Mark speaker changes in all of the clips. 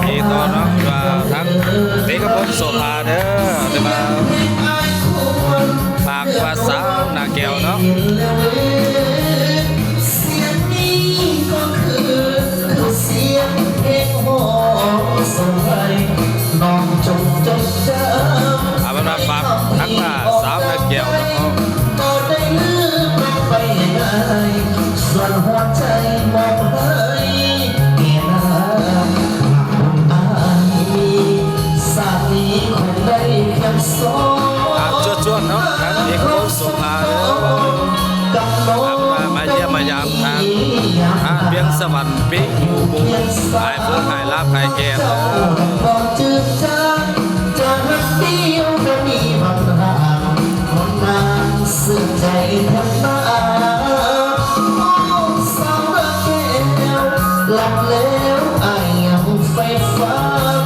Speaker 1: ที่ต่อเนาะว่าทั้งเด็กกับคนโสภาเด้อได้มาฝากว่าสาวนาแก้วเนาะเอาเป็นว่าฝากทั้งสาวนาแก้วเนาะ
Speaker 2: ส่วนหัวใจมองเลยเกียรสามีคงได้เพียงสอง
Speaker 1: จวดเนาะทั้งเด็กกับคนโสภาเด้อมาเยี่ยมมายามทางเบียงสวรรค์ปิ๊กหมู่บุ้งหายเพื่อหายลาบหายแก่เด้อ
Speaker 2: จืดจางจะรักเดียวก็มีบางทางคนนางเสื่อใจทั้งน้าหลับแล้วอายยังไฟฟัง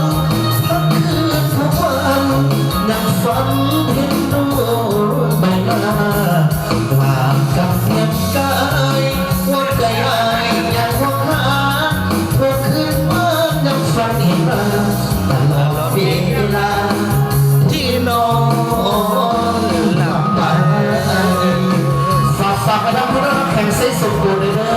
Speaker 2: ทั้งคืนทั้งวันนั่งฝันเห็นรูปใบหน้ากลางกับเพียงกายว่าใจอายยังหวังหาเมื่อคืนมานั่งฝันเห็นมาตลอดเวลาที่นอนหลับไปฝากไปทำผู้รับแข่งเซสมบูรณ์เลยเด้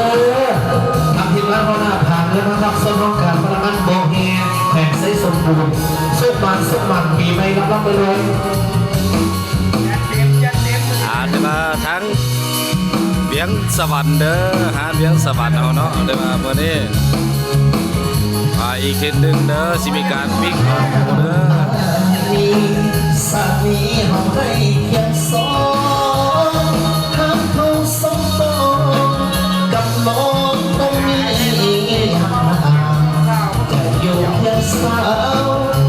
Speaker 2: อทีมงานหัวหน้าผ่านเลยนะครับสำหรับการพนักงานโบเฮียแห่งไซสมบูรณ์สุดมันปีใหม่รับไปเลย
Speaker 1: ได้มาทั้งเบียงสวรรค์เด้อหาเบียงสวรรค์เอาเนาะได้มาวันนี้อีกทีหนึ่งเด้อสิมีการวิ่งเอาเด้อ
Speaker 2: สามีเขาให้เพียงสองทำเขาสมตองกับน้องต้องมีจะอยู่เพียงสาว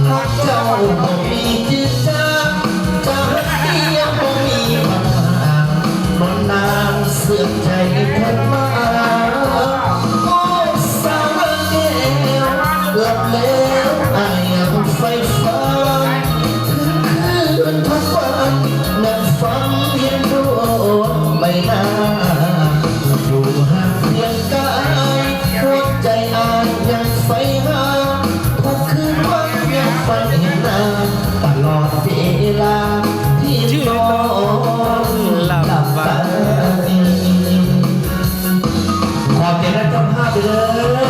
Speaker 2: รักเจ้าบ่มีจืดจางจะรักเดียวบ่มีบางบนนางเสื่อมใจเพิ่นมาโอ้สาวแก้วหลับแล้วอายยังไฟฟ้าคืนทุกวันนั่งฟังเห็นดวงใบหน้าอยู่ห่างเพียงกายหัวใจอายยังไฟหาทุกคืนวันยังฝันเห็นหน้าตลอดเวลาที่นอนหลับไปขอเจ้าเจ้าภาพไปเล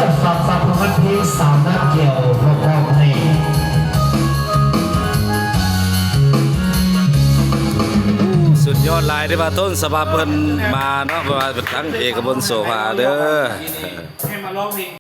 Speaker 2: ยฝากผลงานเพลงสาวนาแก้วพร้อมให้
Speaker 1: สุดยอดลายได้มาต้นสภาพเพิ่นมาเนาะว่าทั้งเอกบนโซฟาเด้อ